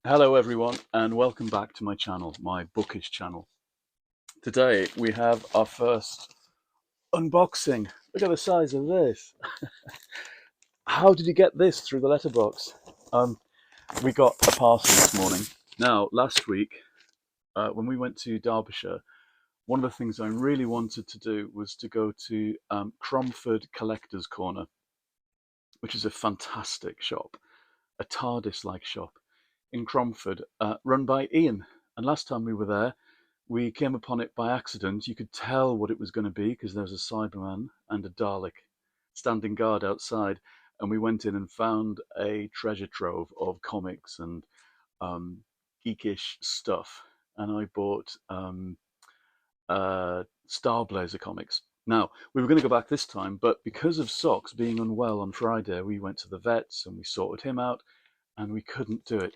Hello everyone and welcome back to my channel, my bookish channel. Today we have our first unboxing. Look at the size of this. How did you get this through the letterbox? We got a parcel this morning. Now, last week when we went to Derbyshire, one of the things I really wanted to do was to go to Cromford Collector's Corner, which is a fantastic shop, a TARDIS-like shop in Cromford, run by Ian. And last time we were there, we came upon it by accident. You could tell what it was going to be because there was a Cyberman and a Dalek standing guard outside. And we went in and found a treasure trove of comics and geekish stuff. And I bought Star Blazer comics. Now, we were going to go back this time, but because of Socks being unwell on Friday, we went to the vets and we sorted him out and we couldn't do it.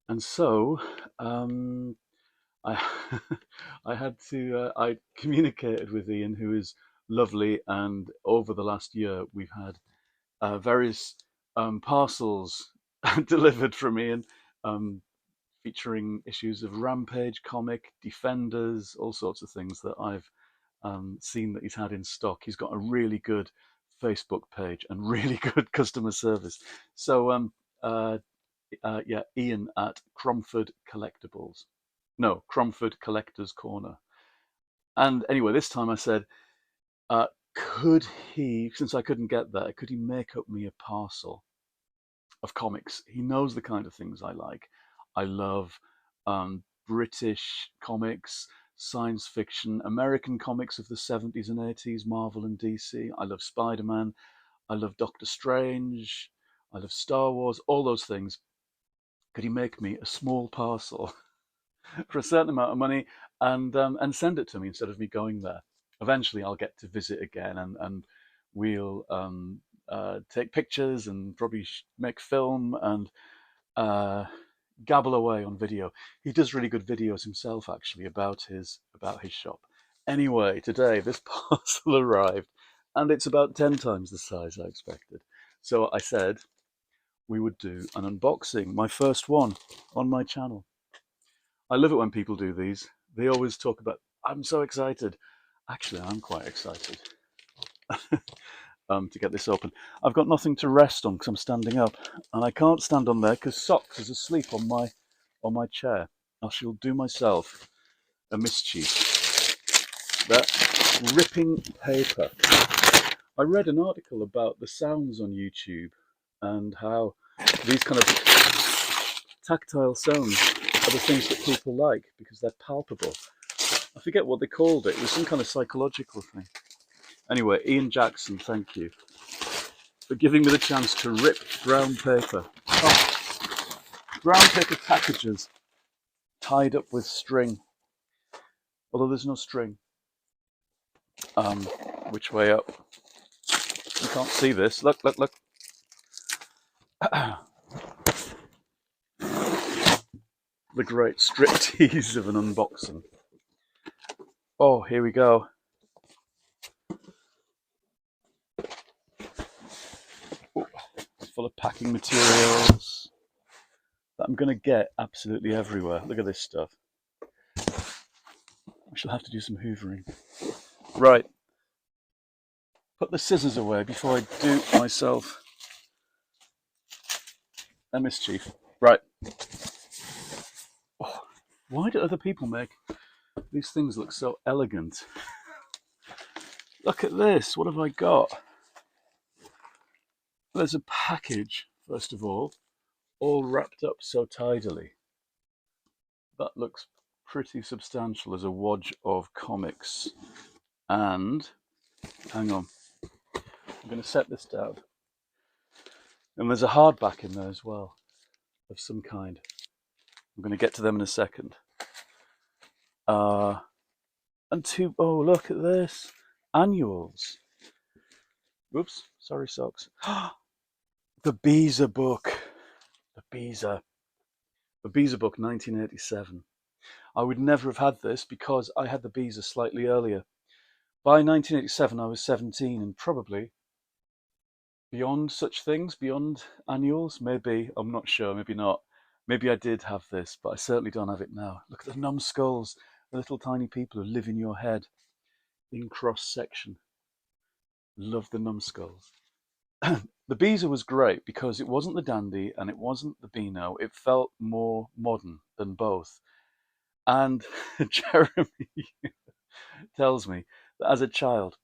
And so I I had to I communicated with Ian, who is lovely, and over the last year we've had various parcels delivered from Ian, um, featuring issues of Rampage comic, Defenders, all sorts of things that I've seen that he's had in stock. He's got a really good Facebook page and really good customer service. So yeah, Ian at Cromford Collectibles. No, Cromford Collectors Corner. And anyway, this time I said, could he, since I couldn't get there, could he make up me a parcel of comics? He knows the kind of things I like. I love British comics, science fiction, American comics of the 70s and 80s, Marvel and DC. I love Spider-Man. I love Doctor Strange. I love Star Wars, all those things. Could he make me a small parcel for a certain amount of money and send it to me instead of me going there? Eventually, I'll get to visit again, and we'll take pictures and probably make film and uh, gabble away on video. He does really good videos himself, actually, about his shop. Anyway, today this parcel arrived, and it's about 10 times the size I expected. So I said we would do an unboxing, my first one on my channel. I love it when people do these. They always talk about, I'm so excited. Actually, I'm quite excited to get this open. I've got nothing to rest on because I'm standing up, and I can't stand on there because Socks is asleep on my chair. I shall do myself a mischief. That ripping paper. I read an article about the sounds on YouTube and how these kind of tactile sounds are the things that people like because they're palpable. I forget what they called it. It was some kind of psychological thing. Anyway, Ian Jackson, thank you for giving me the chance to rip brown paper. Oh, brown paper packages tied up with string. Although there's no string. Which way up? You can't see this. Look, look, look. The great striptease of an unboxing. Oh, here we go. Full of packing materials that I'm going to get absolutely everywhere. Look at this stuff. I shall have to do some hoovering. Right. Put the scissors away before I do myself a mischief. Right. Oh, why do other people make these things look so elegant? Look at this. What have I got? There's a package, first of all wrapped up so tidily. That looks pretty substantial as a wodge of comics. And, hang on, I'm going to set this down. And there's a hardback in there as well, of some kind. I'm going to get to them in a second. And oh, look at this. Annuals. Whoops, sorry, Socks. The Beezer book. The Beezer book, 1987. I would never have had this because I had the Beezer slightly earlier. By 1987, I was 17 and probably beyond such things, beyond annuals, maybe, I'm not sure, maybe not. Maybe I did have this, but I certainly don't have it now. Look at the numbskulls, the little tiny people who live in your head in cross section. Love the numbskulls. The Beezer was great because it wasn't the Dandy and it wasn't the Beano. It felt more modern than both. And Jeremy tells me that as a child,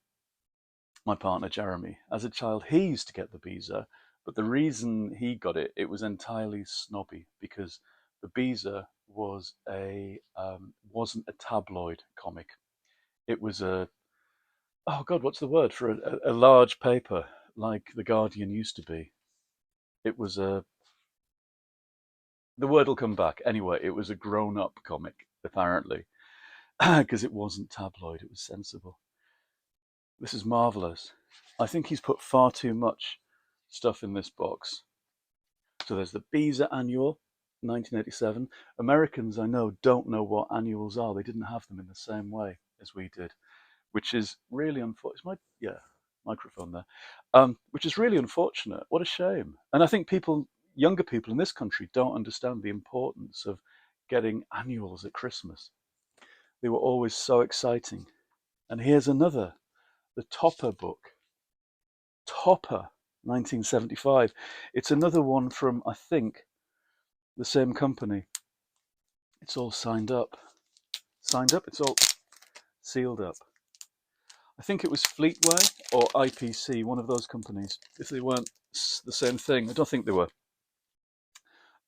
my partner Jeremy, as a child, he used to get the Beezer, but the reason he got it, it was entirely snobby because the Beezer wasn't a tabloid comic. It was a oh god, what's the word for a large paper like the Guardian used to be? It was a the word will come back anyway. It was a grown-up comic apparently because it wasn't tabloid. It was sensible. This is marvelous. I think he's put far too much stuff in this box. So there's the Beezer Annual, 1987. Americans, I know, don't know what annuals are. They didn't have them in the same way as we did, which is really unfortunate. Microphone there, which is really unfortunate. What a shame. And I think younger people in this country, don't understand the importance of getting annuals at Christmas. They were always so exciting. And here's another, the Topper book. Topper, 1975. It's another one from, I think, the same company. It's all signed up. Signed up? It's all sealed up. I think it was Fleetway or IPC, one of those companies, if they weren't the same thing. I don't think they were.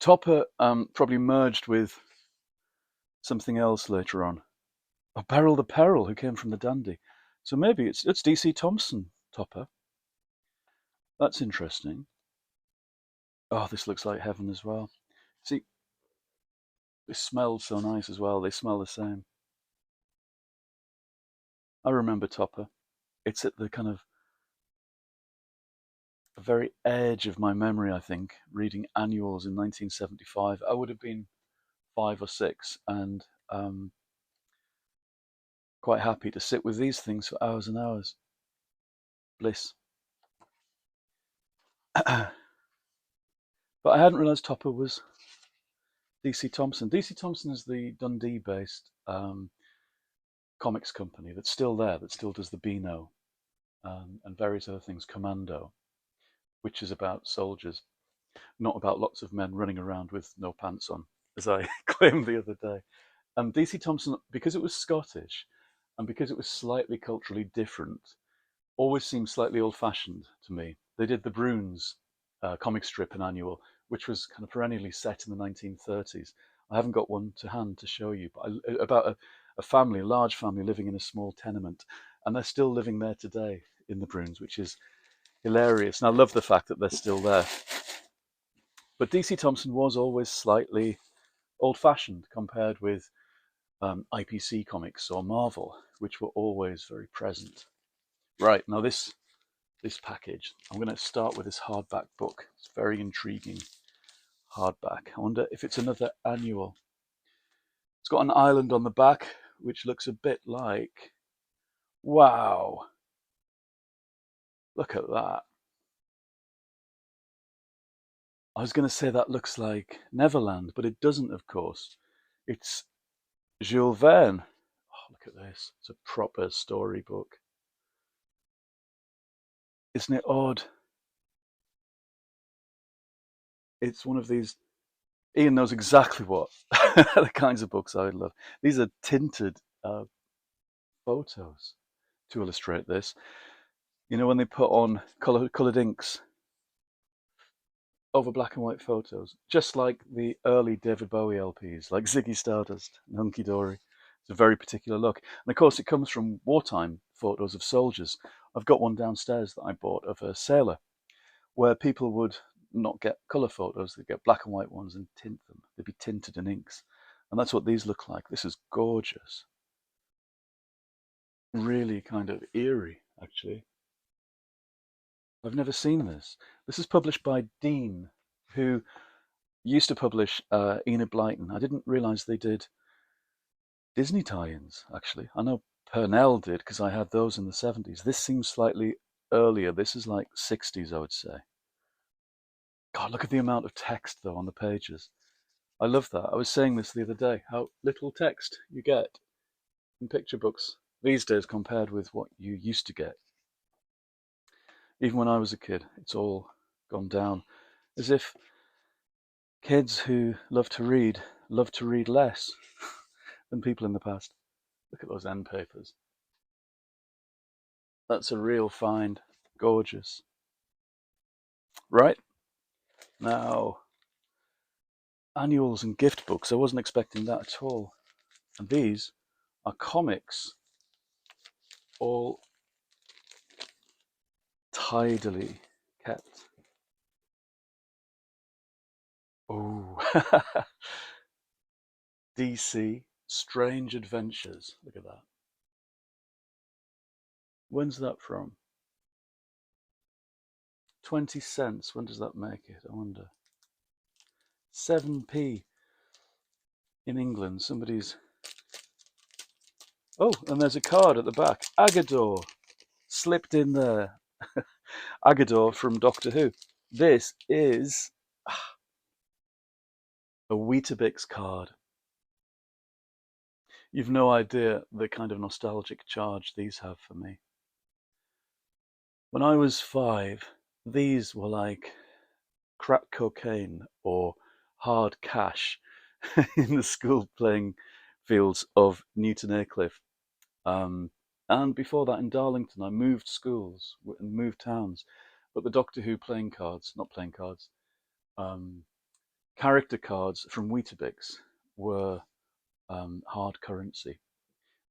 Topper probably merged with something else later on. Oh, Beryl the Peril, who came from the Dandy. So maybe it's DC Thompson, Topper. That's interesting. Oh, this looks like heaven as well. See, this smells so nice as well. They smell the same. I remember Topper. It's at the kind of the very edge of my memory, I think, reading annuals in 1975. I would have been 5 or 6 and quite happy to sit with these things for hours and hours. Bliss. But I hadn't realised Topper was DC Thompson. DC Thompson is the Dundee-based comics company that's still there, that still does the Beano and various other things. Commando, which is about soldiers, not about lots of men running around with no pants on, as I claimed the other day. DC Thompson, because it was Scottish and because it was slightly culturally different, always seemed slightly old-fashioned to me. They did the Bruins comic strip and annual, which was kind of perennially set in the 1930s. I haven't got one to hand to show you, but about a family, a large family living in a small tenement, and they're still living there today in the Bruins, which is hilarious. And I love the fact that they're still there. But DC Thompson was always slightly old-fashioned compared with IPC comics or Marvel, which were always very present. Right, now this package, I'm going to start with this hardback book. It's very intriguing hardback. I wonder if it's another annual. It's got an island on the back, which looks a bit like, wow, look at that. I was going to say that looks like Neverland, but it doesn't, of course. It's Jules Verne. Oh, look at this. It's a proper storybook. Isn't it odd? It's one of these. Ian knows exactly what the kinds of books I would love. These are tinted photos to illustrate this. You know, when they put on coloured inks over black and white photos, just like the early David Bowie LPs, like Ziggy Stardust and Hunky Dory. It's a very particular look. And of course, it comes from wartime photos of soldiers. I've got one downstairs that I bought of a sailor where people would not get colour photos, they'd get black and white ones and tint them. They'd be tinted in inks. And that's what these look like. This is gorgeous. Really kind of eerie, actually. I've never seen this. This is published by Dean, who used to publish Enid Blyton. I didn't realise they did Disney tie-ins, actually. I know Purnell did because I had those in the 70s. This seems slightly earlier. This is like 60s, I would say. God, look at the amount of text, though, on the pages. I love that. I was saying this the other day, how little text you get in picture books these days compared with what you used to get. Even when I was a kid, it's all gone down. As if kids who love to read less than people in the past. Look at those end papers. That's a real find. Gorgeous. Right? Now, annuals and gift books. I wasn't expecting that at all. And these are comics, all tidily kept. Oh, DC Strange Adventures. Look at that. When's that from? 20 cents. When does that make it? I wonder. 7p in England. Somebody's. Oh, and there's a card at the back. Agador slipped in there. Agador from Doctor Who. This is a Weetabix card. You've no idea the kind of nostalgic charge these have for me. When I was 5, these were like crack cocaine or hard cash in the school playing fields of Newton Aycliffe. And before that in Darlington, I moved schools and moved towns. But the Doctor Who playing cards, not playing cards, character cards from Weetabix were hard currency.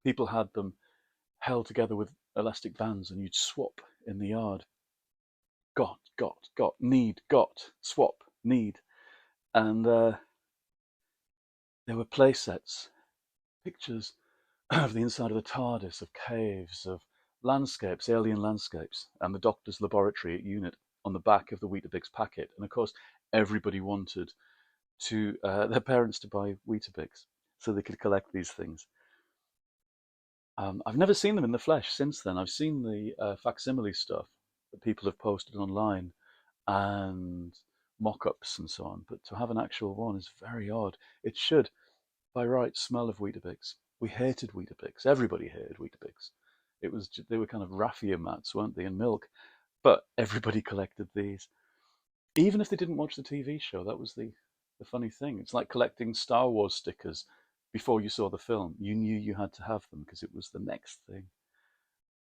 People had them held together with elastic bands and you'd swap in the yard. Got, need, got, swap, need. And there were play sets, pictures of the inside of the TARDIS, of caves, of landscapes, alien landscapes, and the Doctor's laboratory unit on the back of the Weetabix packet. And of course, everybody wanted to their parents to buy Weetabix so they could collect these things. I've never seen them in the flesh since then. I've seen the facsimile stuff that people have posted online and mock-ups and so on, but to have an actual one is very odd. It should, by right, smell of Weetabix. We hated Weetabix. Everybody hated Weetabix. They were kind of raffia mats, weren't they, and milk. But everybody collected these, even if they didn't watch the TV show. That was the funny thing. It's like collecting Star Wars stickers before you saw the film. You knew you had to have them because it was the next thing.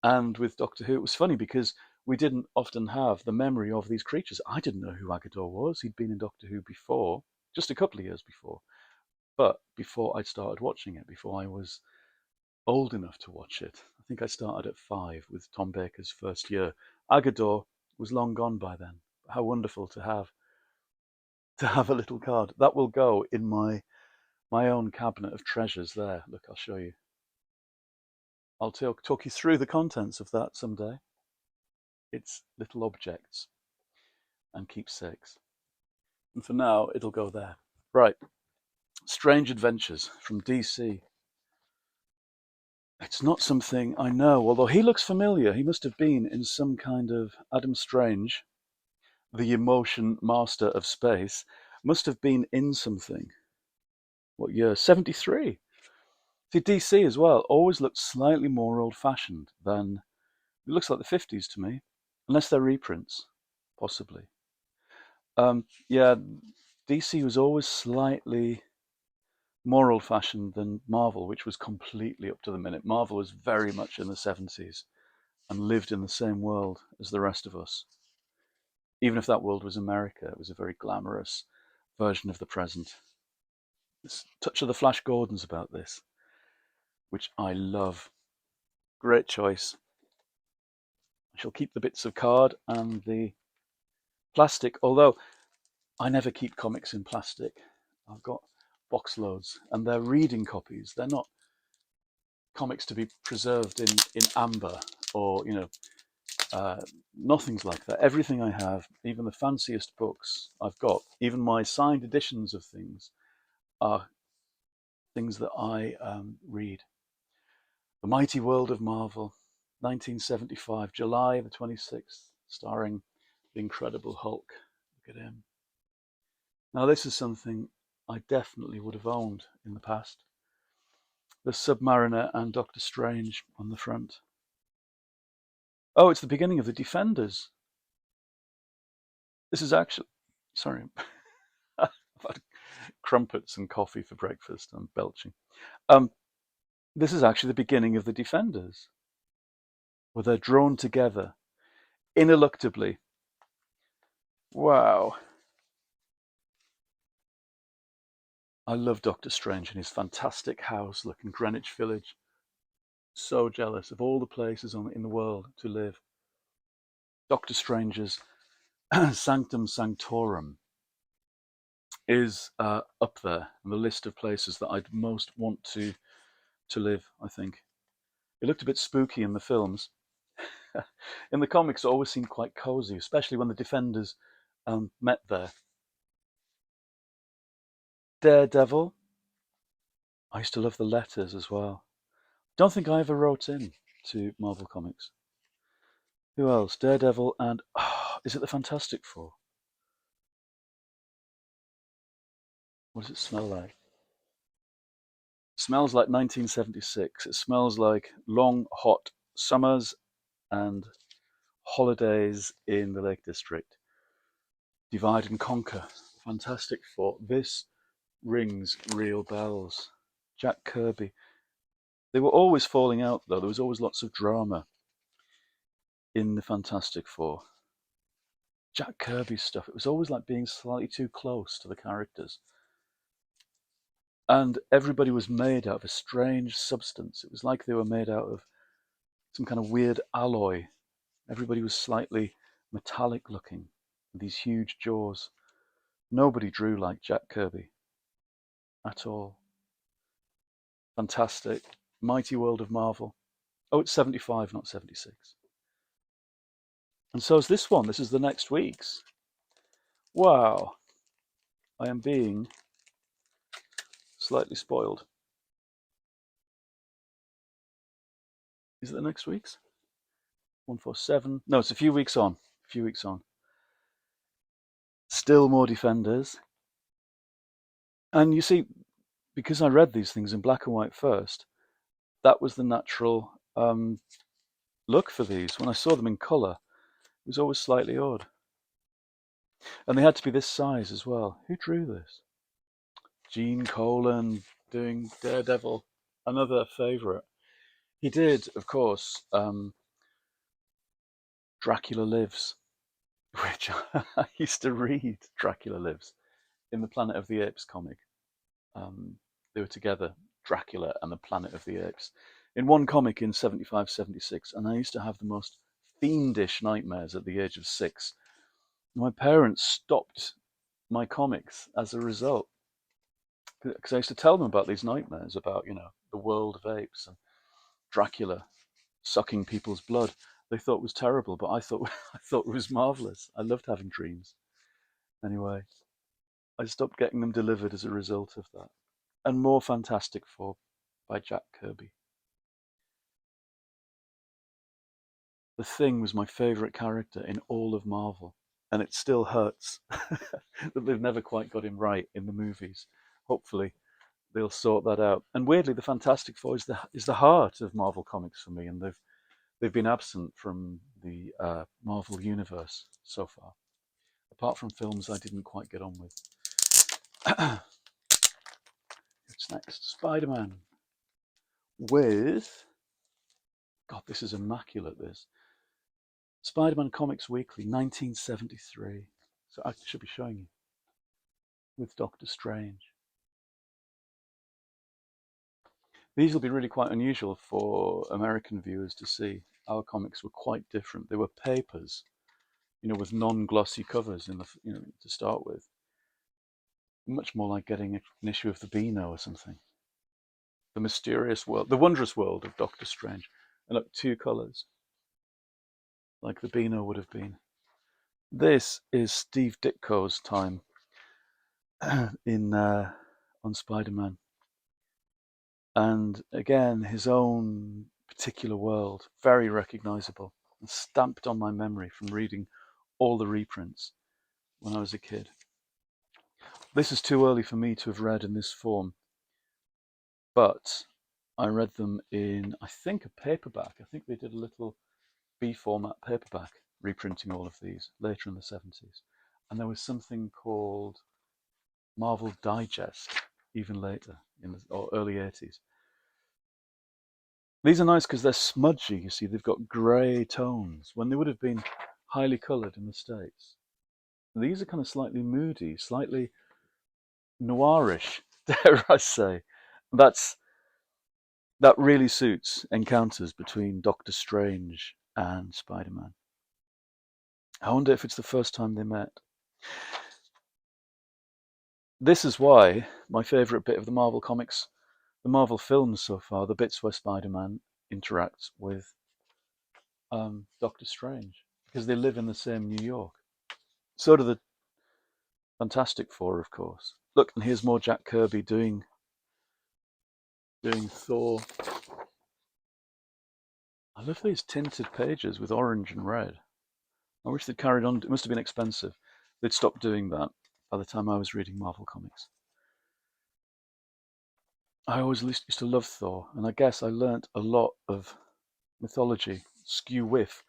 And with Doctor Who, it was funny because we didn't often have the memory of these creatures. I didn't know who Agador was. He'd been in Doctor Who before, just a couple of years before. But before I'd started watching it, before I was old enough to watch it, I think I started at 5 with Tom Baker's first year. Agador was long gone by then. How wonderful to have a little card. That will go in my own cabinet of treasures there. Look, I'll show you. I'll talk you through the contents of that someday. It's little objects and keepsakes. And for now, it'll go there. Right. Strange Adventures from DC. It's not something I know, although he looks familiar. He must have been in some kind of Adam Strange, the emotion master of space, must have been in something. What year? 73. See, DC as well always looks slightly more old-fashioned than it looks like the 50s to me, unless they're reprints, possibly. Yeah, DC was always slightly more old-fashioned than Marvel, which was completely up to the minute. Marvel was very much in the 70s and lived in the same world as the rest of us. Even if that world was America, it was a very glamorous version of the present. There's a touch of the Flash Gordons about this, which I love. Great choice. I shall keep the bits of card and the plastic, although I never keep comics in plastic. I've got box loads, and they're reading copies. They're not comics to be preserved in amber or, nothing's like that. Everything I have, even the fanciest books I've got, even my signed editions of things, are things that I read. The Mighty World of Marvel, 1975, July the 26th, starring the Incredible Hulk. Look at him. Now, this is something I definitely would have owned in the past. The Submariner and Doctor Strange on the front. Oh, it's the beginning of the Defenders. This is actually, sorry, I've had crumpets and coffee for breakfast. I'm belching. This is actually the beginning of the Defenders, where they're drawn together ineluctably. Wow. I love Doctor Strange and his fantastic house looking Greenwich Village. So jealous of all the places in the world to live. Doctor Strange's Sanctum Sanctorum is up there on the list of places that I'd most want to live, I think. It looked a bit spooky in the films. In the comics, it always seemed quite cozy, especially when the Defenders met there. Daredevil. I used to love the letters as well. Don't think I ever wrote in to Marvel Comics. Who else? Daredevil and is it the Fantastic Four? What does it smell like? It smells like 1976. It smells like long, hot summers and holidays in the Lake District. Divide and Conquer. Fantastic Four. This rings real bells. Jack Kirby. They were always falling out, though. There was always lots of drama in the Fantastic Four. Jack Kirby's stuff, it was always like being slightly too close to the characters. And everybody was made out of a strange substance. It was like they were made out of some kind of weird alloy. Everybody was slightly metallic looking, with these huge jaws. Nobody drew like Jack Kirby at all. Fantastic. Mighty World of Marvel. Oh, it's 75, not 76. And so is this one. This is the next week's. Wow. I am being slightly spoiled. Is it the next week's? 147. No, it's a few weeks on. A few weeks on. Still more Defenders. And you see, because I read these things in black and white first, that was the natural look for these. When I saw them in colour, it was always slightly odd. And they had to be this size as well. Who drew this? Gene Colan doing Daredevil, another favourite. He did, of course, Dracula Lives, which I used to read Dracula Lives in the Planet of the Apes comic. They were together, Dracula and the Planet of the Apes, in one comic in 75, 76. And I used to have the most fiendish nightmares at the age of 6. My parents stopped my comics as a result, because I used to tell them about these nightmares about, the world of apes and Dracula sucking people's blood. They thought it was terrible, but I thought I thought it was marvelous. I loved having dreams. Anyway, I stopped getting them delivered as a result of that. And more Fantastic Four by Jack Kirby. The Thing was my favourite character in all of Marvel, and it still hurts that they've never quite got him right in the movies. Hopefully, they'll sort that out. And weirdly, the Fantastic Four is the heart of Marvel Comics for me, and they've been absent from the Marvel universe so far, apart from films I didn't quite get on with. What's next? Spider-Man with, God, this is immaculate. This Spider-Man Comics Weekly, 1973. So I should be showing you with Doctor Strange. These will be really quite unusual for American viewers to see. Our comics were quite different. They were papers, with non-glossy covers in the, to start with. Much more like getting an issue of the Beano or something. The mysterious world, the wondrous world of Doctor Strange. And look, 2 colours, like the Beano would have been. This is Steve Ditko's time on Spider-Man. And again, his own particular world, very recognisable, and stamped on my memory from reading all the reprints when I was a kid. This is too early for me to have read in this form, but I read them in, I think, a paperback. I think they did a little B format paperback reprinting all of these later in the 70s. And there was something called Marvel Digest even later, or early 80s. These are nice because they're smudgy, you see, they've got grey tones when they would have been highly coloured in the States. These are kind of slightly moody, slightly noirish, dare I say. That really suits encounters between Doctor Strange and Spider-Man. I wonder if it's the first time they met. This is why my favourite bit of the Marvel comics, the Marvel films so far, the bits where Spider-Man interacts with Doctor Strange, because they live in the same New York. So do the Fantastic Four, of course. Look, and here's more Jack Kirby doing Thor. I love these tinted pages with orange and red. I wish they'd carried on. It must have been expensive. They'd stopped doing that by the time I was reading Marvel comics. I always used to love Thor, and I guess I learnt a lot of mythology, skew whiff,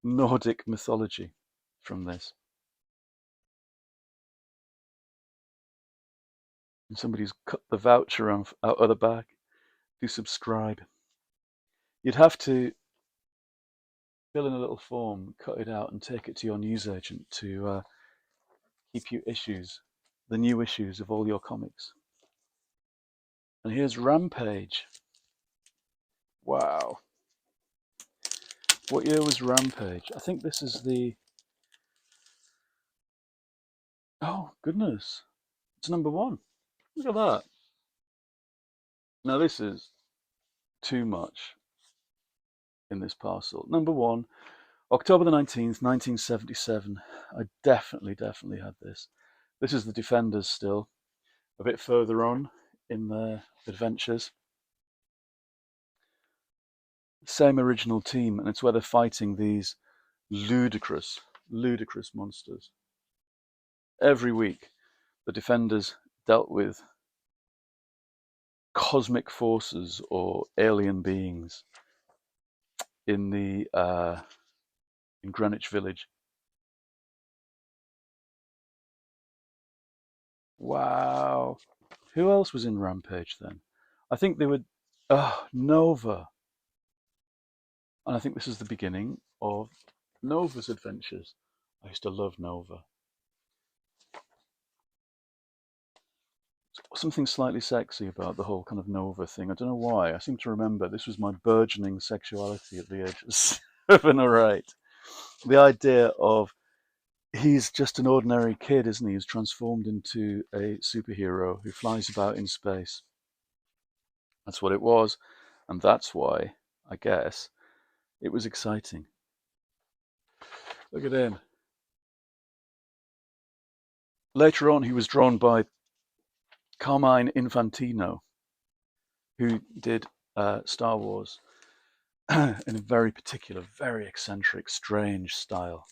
Nordic mythology from this. And somebody's cut the voucher out of the bag to subscribe. You'd have to fill in a little form, cut it out, and take it to your newsagent to keep you the new issues of all your comics. And here's Rampage. Wow. What year was Rampage? I think this is the... Oh, goodness. It's #1. Look at that. Now, this is too much in this parcel. #1, October the 19th, 1977. I definitely had this. This is the Defenders still, a bit further on in their adventures. Same original team, and it's where they're fighting these ludicrous monsters. Every week, the Defenders dealt with cosmic forces or alien beings in Greenwich Village. Wow. Who else was in Rampage then? I think they would... Nova. And I think this is the beginning of Nova's adventures. I used to love Nova. Something slightly sexy about the whole kind of Nova thing. I don't know why. I seem to remember this was my burgeoning sexuality at the age of 7 or 8. The idea of he's just an ordinary kid, isn't he? He's transformed into a superhero who flies about in space. That's what it was. And that's why, I guess, it was exciting. Look at him. Later on, he was drawn by Carmine Infantino, who did Star Wars in a very particular, very eccentric, strange style.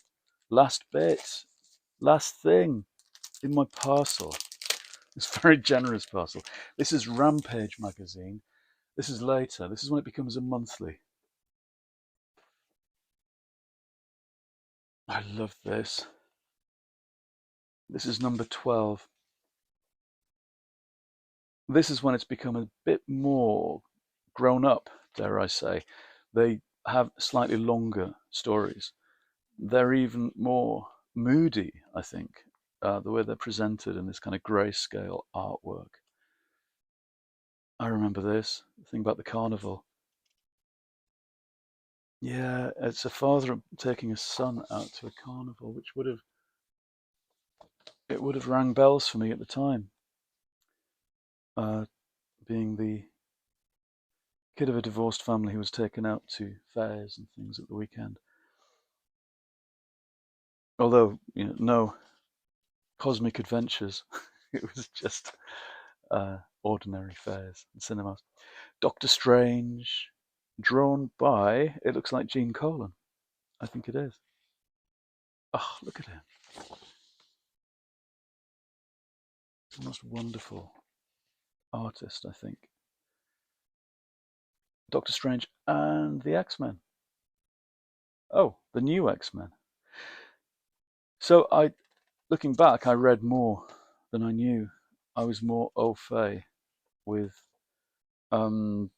Last bit, last thing in my parcel. It's a very generous parcel. This is Rampage magazine. This is later. This is when it becomes a monthly. I love this. This is #12. This is when it's become a bit more grown up, dare I say. They have slightly longer stories. They're even more moody, I think, the way they're presented in this kind of grayscale artwork. I remember this, the thing about the carnival. Yeah, it's a father taking his son out to a carnival, which would have rang bells for me at the time. Being the kid of a divorced family who was taken out to fairs and things at the weekend. Although, no cosmic adventures. It was just ordinary fairs and cinemas. Doctor Strange, drawn by, it looks like Gene Colan. I think it is. Oh, look at him. the most wonderful artist, I think. Doctor Strange and the X-Men. Oh, the new X-Men. So looking back, I read more than I knew. I was more au fait with um,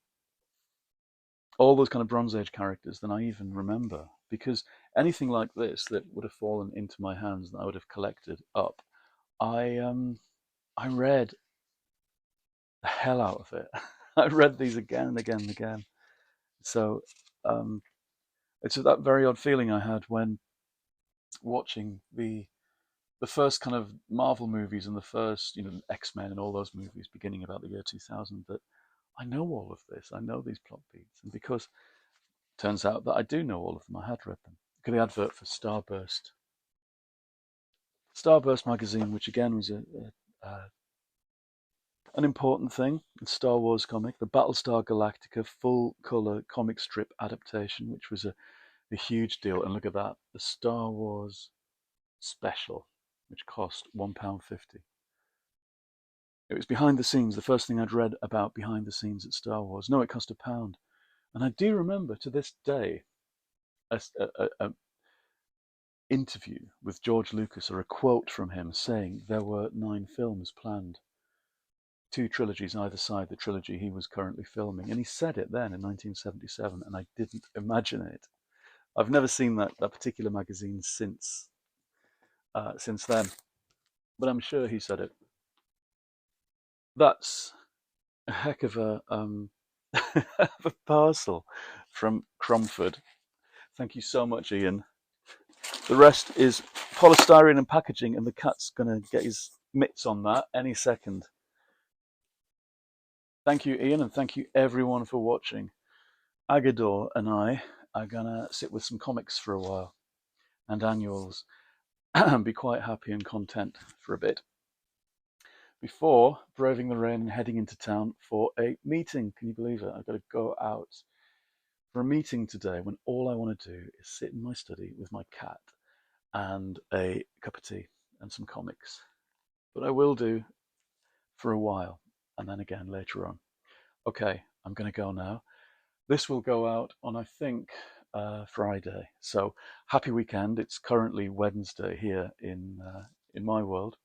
all those kind of Bronze Age characters than I even remember. Because anything like this that would have fallen into my hands that I would have collected up, I read the hell out of it. I read these again and again and again. So um, it's that very odd feeling I had when watching the first kind of Marvel movies and the first, X-Men and all those movies beginning about the year 2000, that I know all of this. I know these plot beats. And because it turns out that I do know all of them, I had read them. Look at the advert for Starburst. Starburst magazine, which again was an important thing, the Star Wars comic, the Battlestar Galactica full color comic strip adaptation, which was a huge deal. And look at that, the Star Wars special, which cost £1.50. It was behind the scenes, the first thing I'd read about behind the scenes at Star Wars. No, it cost £1. And I do remember to this day a interview with George Lucas, or a quote from him saying there were 9 films planned, 2 trilogies either side the trilogy he was currently filming. And he said it then in 1977, and I didn't imagine it. I've never seen that particular magazine since then, but I'm sure he said it. That's a heck of a parcel from Cromford. Thank you so much, Ian. The rest is polystyrene and packaging, and the cat's going to get his mitts on that any second. Thank you, Ian, and thank you everyone for watching. Agador and I are going to sit with some comics for a while and annuals and be quite happy and content for a bit before braving the rain and heading into town for a meeting. Can you believe it? I've got to go out for a meeting today when all I want to do is sit in my study with my cat and a cup of tea and some comics. But I will do for a while, and then again later on. Okay, I'm going to go now. This will go out on, I think, Friday. So happy weekend. It's currently Wednesday here in my world.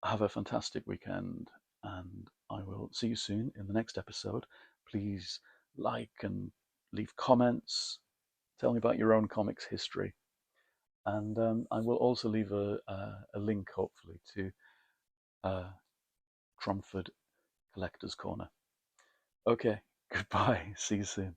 Have a fantastic weekend, and I will see you soon in the next episode. Please like and leave comments. Tell me about your own comics history. And I will also leave a link, hopefully, to Cromford Collector's Corner. Okay, goodbye. See you soon.